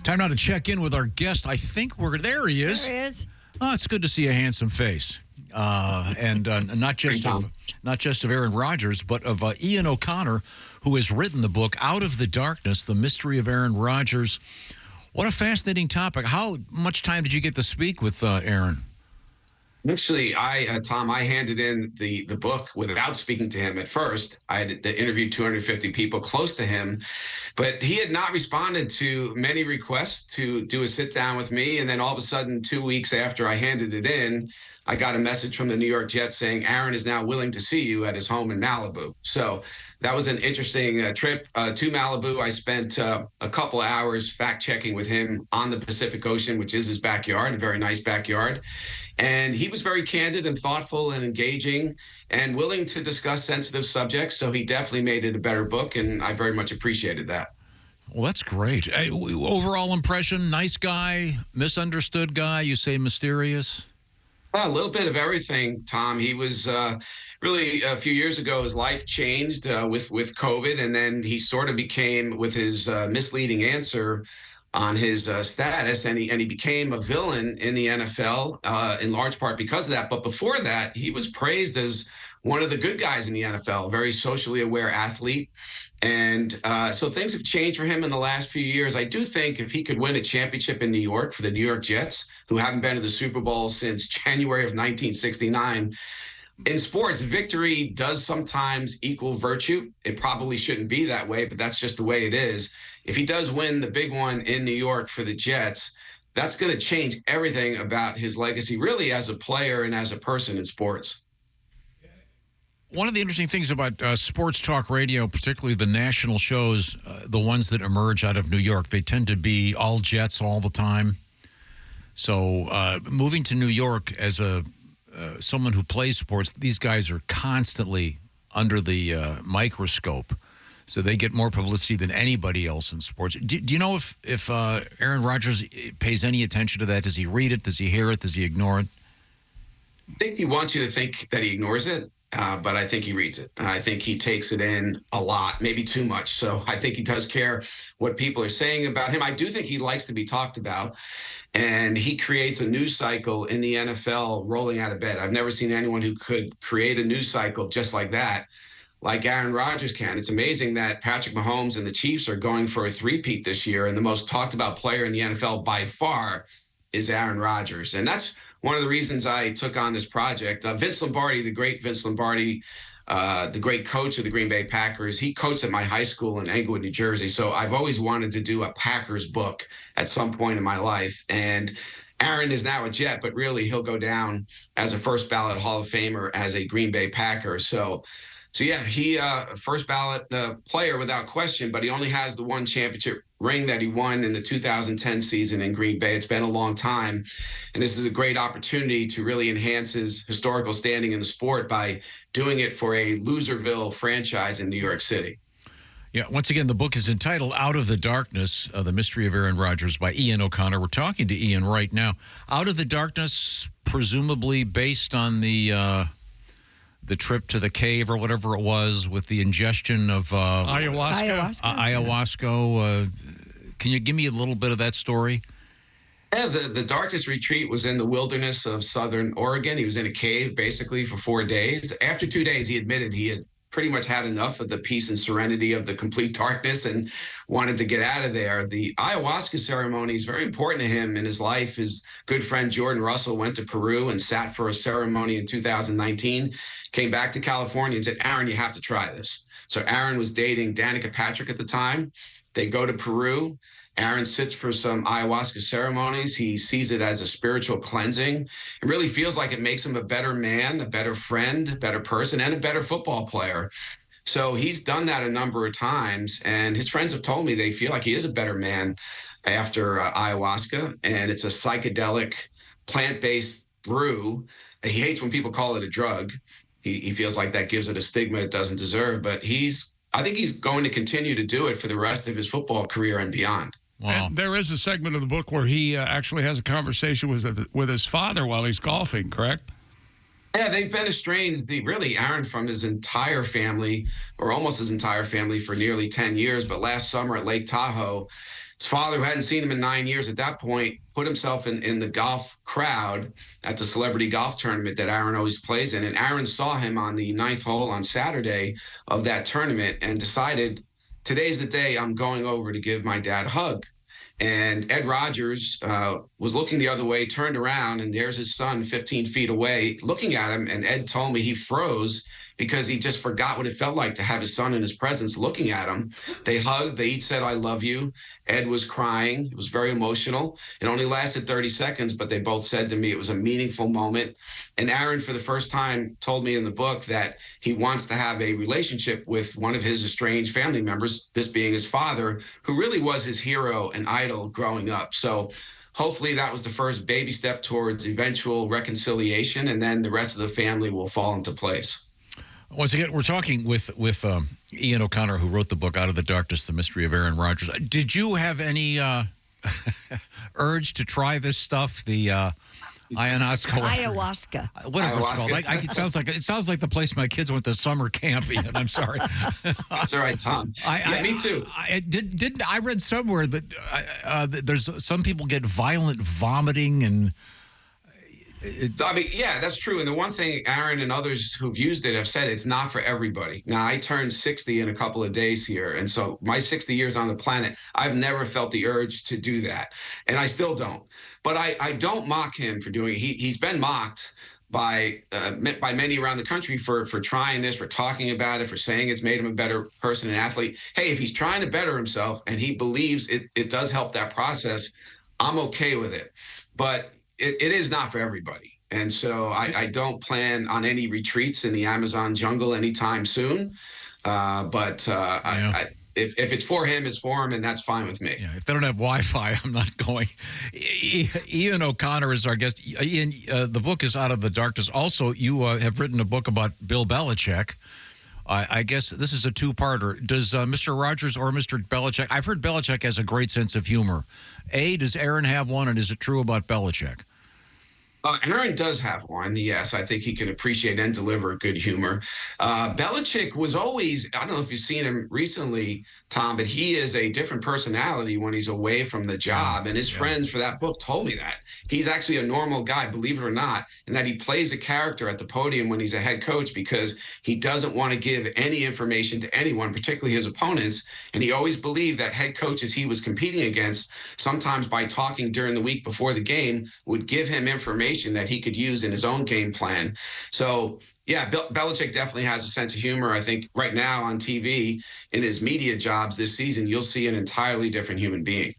Time now to check in with our guest. I think there he is. There he is. Oh, it's good to see a handsome face. And not just of Aaron Rodgers, but of Ian O'Connor, who has written the book Out of the Darkness, The Mystery of Aaron Rodgers. What a fascinating topic. How much time did you get to speak with Aaron? Actually, Tom, I handed in the book without speaking to him at first. I had interviewed 250 people close to him, but he had not responded to many requests to do a sit down with me. And then all of a sudden, 2 weeks after I handed it in, I got a message from the New York Jets saying Aaron is now willing to see you at his home in Malibu. So that was an interesting trip to Malibu. I spent a couple hours fact checking with him on the Pacific Ocean, which is his backyard, a very nice backyard. And he was very candid and thoughtful and engaging and willing to discuss sensitive subjects. So he definitely made it a better book, and I very much appreciated that. Well, that's great. Overall impression, nice guy, misunderstood guy, you say mysterious? Well, a little bit of everything, Tom. He was really a few years ago, his life changed with COVID, and then he sort of became, with his misleading answer on his status, and he became a villain in the NFL in large part because of that. But before that, he was praised as one of the good guys in the NFL, a very socially aware athlete. And so things have changed for him in the last few years. I do think if he could win a championship in New York for the New York Jets, who haven't been to the Super Bowl since January of 1969, in sports, victory does sometimes equal virtue. It probably shouldn't be that way, but that's just the way it is. If he does win the big one in New York for the Jets, that's going to change everything about his legacy, really, as a player and as a person in sports. One of the interesting things about sports talk radio, particularly the national shows, the ones that emerge out of New York, they tend to be all Jets all the time. So moving to New York as someone who plays sports, these guys are constantly under the microscope. So they get more publicity than anybody else in sports. Do you know if Aaron Rodgers pays any attention to that? Does he read it? Does he hear it? Does he ignore it? I think he wants you to think that he ignores it. But I think he reads it. I think he takes it in a lot, maybe too much. So I think he does care what people are saying about him. I do think he likes to be talked about. And he creates a news cycle in the NFL rolling out of bed. I've never seen anyone who could create a news cycle just like that, like Aaron Rodgers can. It's amazing that Patrick Mahomes and the Chiefs are going for a three-peat this year. And the most talked about player in the NFL by far is Aaron Rodgers. And that's one of the reasons I took on this project. Vince Lombardi, the great Vince Lombardi, the great coach of the Green Bay Packers, he coached at my high school in Englewood, New Jersey. So I've always wanted to do a Packers book at some point in my life. And Aaron is now a Jet, but really he'll go down as a first ballot Hall of Famer as a Green Bay Packer. So yeah, he first ballot player without question, but he only has the one championship ring that he won in the 2010 season in Green Bay. It's been a long time, and this is a great opportunity to really enhance his historical standing in the sport by doing it for a Loserville franchise in New York City. Yeah, once again, the book is entitled Out of the Darkness, The Mystery of Aaron Rodgers by Ian O'Connor. We're talking to Ian right now. Out of the Darkness, presumably based on the trip to the cave or whatever it was with the ingestion of ayahuasca. Can you give me a little bit of that story? Yeah, the darkest retreat was in the wilderness of southern Oregon. He was in a cave basically for 4 days. After 2 days, he admitted he had pretty much had enough of the peace and serenity of the complete darkness and wanted to get out of there. The ayahuasca ceremony is very important to him in his life. His good friend Jordan Russell went to Peru and sat for a ceremony in 2019, came back to California and said, Aaron, you have to try this. So Aaron was dating Danica Patrick at the time. They go to Peru. Aaron sits for some ayahuasca ceremonies. He sees it as a spiritual cleansing. It really feels like it makes him a better man, a better friend, a better person, and a better football player. So he's done that a number of times, and his friends have told me they feel like he is a better man after ayahuasca, and it's a psychedelic plant-based brew. He hates when people call it a drug. He feels like that gives it a stigma it doesn't deserve, but I think he's going to continue to do it for the rest of his football career and beyond. Wow. And there is a segment of the book where he actually has a conversation with his father while he's golfing, correct? Yeah, they've been estranged, Aaron, from his entire family, or almost his entire family, for nearly 10 years. But last summer at Lake Tahoe, His father, who hadn't seen him in 9 years at that point, put himself in the golf crowd at the celebrity golf tournament that Aaron always plays in. And Aaron saw him on the ninth hole on Saturday of that tournament and decided, today's the day I'm going over to give my dad a hug. And Ed Rodgers was looking the other way, turned around, and there's his son 15 feet away looking at him. And Ed told me he froze because he just forgot what it felt like to have his son in his presence looking at him. They hugged. They each said, "I love you." Ed was crying. It was very emotional. It only lasted 30 seconds, but they both said to me it was a meaningful moment. And Aaron, for the first time, told me in the book that he wants to have a relationship with one of his estranged family members, this being his father, who really was his hero and idol growing up. So hopefully that was the first baby step towards eventual reconciliation, and then the rest of the family will fall into place. Once again, we're talking with Ian O'Connor, who wrote the book Out of the Darkness, The Mystery of Aaron Rodgers. Did you have any urge to try this stuff, the ayahuasca? Ayahuasca. Whatever it's called. It sounds like the place my kids went to summer camp, Ian. I'm sorry. That's all right, Tom. Me too. I read somewhere that there's some people get violent vomiting and... That's true. And the one thing Aaron and others who've used it have said, it's not for everybody. Now, I turned 60 in a couple of days here. And so my 60 years on the planet, I've never felt the urge to do that. And I still don't. But I don't mock him for doing it. He's been mocked by many around the country for trying this, for talking about it, for saying it's made him a better person and athlete. Hey, if he's trying to better himself and he believes it does help that process, I'm okay with it. But it is not for everybody. And so I don't plan on any retreats in the Amazon jungle anytime soon. If it's for him, it's for him, and that's fine with me. Yeah, if they don't have Wi-Fi, I'm not going. Ian O'Connor is our guest. Ian, the book is Out of the Darkness. Also, you have written a book about Bill Belichick. I guess this is a two-parter. Does Mr. Rodgers or Mr. Belichick... I've heard Belichick has a great sense of humor. Does Aaron have one, and is it true about Belichick? Aaron does have one. Yes, I think he can appreciate and deliver good humor. Belichick was always, I don't know if you've seen him recently, Tom, but he is a different personality when he's away from the job. And his friends for that book told me that. He's actually a normal guy, believe it or not, and that he plays a character at the podium when he's a head coach because he doesn't want to give any information to anyone, particularly his opponents. And he always believed that head coaches he was competing against, sometimes by talking during the week before the game, would give him information that he could use in his own game plan. So, yeah, Belichick definitely has a sense of humor. I think right now on TV, in his media jobs this season, you'll see an entirely different human being.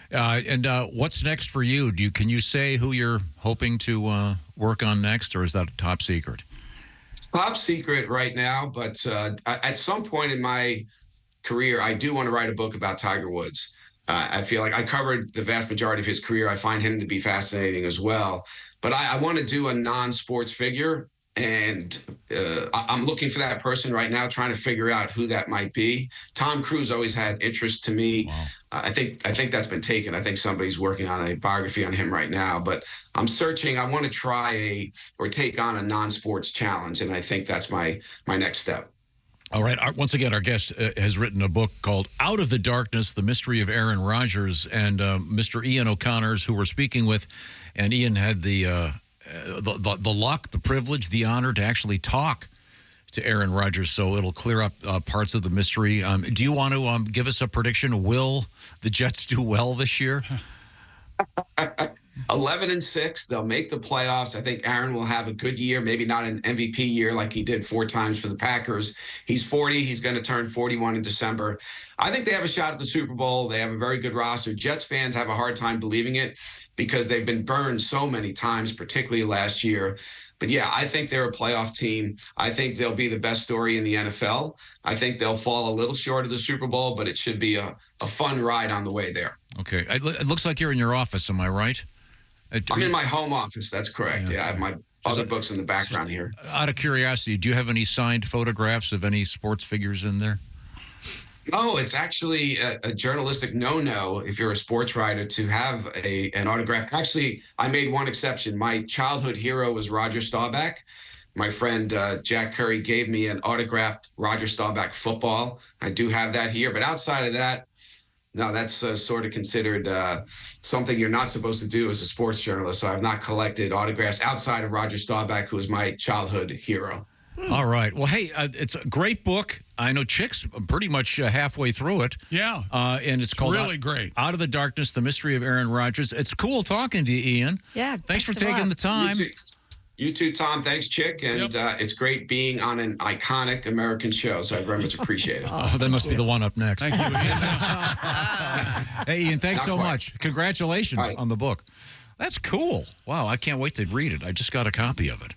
And what's next for you? Can you say who you're hoping to work on next, or is that a top secret? Top secret right now, but at some point in my career, I do want to write a book about Tiger Woods. I feel like I covered the vast majority of his career. I find him to be fascinating as well. But I want to do a non-sports figure, and I'm looking for that person right now, trying to figure out who that might be. Tom Cruise always had interest to me. Wow. I think that's been taken. I think somebody's working on a biography on him right now. But I'm searching. I want to try or take on a non-sports challenge, and I think that's my next step. All right. Once again, our guest has written a book called Out of the Darkness, The Mystery of Aaron Rodgers, and Mr. Ian O'Connor's, who we're speaking with. And Ian had the luck, the privilege, the honor to actually talk to Aaron Rodgers, so it'll clear up parts of the mystery. Do you want to give us a prediction? Will the Jets do well this year? 11-6, they'll make the playoffs. I think Aaron will have a good year, maybe not an MVP year like he did 4 times for the Packers. He's 40. He's going to turn 41 in December. I think they have a shot at the Super Bowl. They have a very good roster. Jets fans have a hard time believing it because they've been burned so many times, particularly last year. But yeah, I think they're a playoff team. I think they'll be the best story in the NFL. I think they'll fall a little short of the Super Bowl, but it should be a fun ride on the way there. Okay. It looks like you're in your office. Am I right? I'm in my home office. That's correct. Yeah, I have my other books in the background here. Out of curiosity, do you have any signed photographs of any sports figures in there? No, it's actually a journalistic no-no if you're a sports writer to have an autograph. Actually, I made one exception. My childhood hero was Roger Staubach. My friend Jack Curry gave me an autographed Roger Staubach football. I do have that here. But outside of that, No, that's sort of considered something you're not supposed to do as a sports journalist. So I've not collected autographs outside of Roger Staubach, who was my childhood hero. All right. Well, hey, it's a great book. I know Chick's pretty much halfway through it. Yeah. And it's called really great. Out of the Darkness, The Mystery of Aaron Rodgers. It's cool talking to you, Ian. Yeah. Thanks for taking the time. You too, Tom. Thanks, Chick. And it's great being on an iconic American show. So I very much appreciate it. Oh, that must be the one up next. Thank you, Ian. Hey, Ian, thanks so much. Congratulations Right. on the book. That's cool. Wow, I can't wait to read it. I just got a copy of it.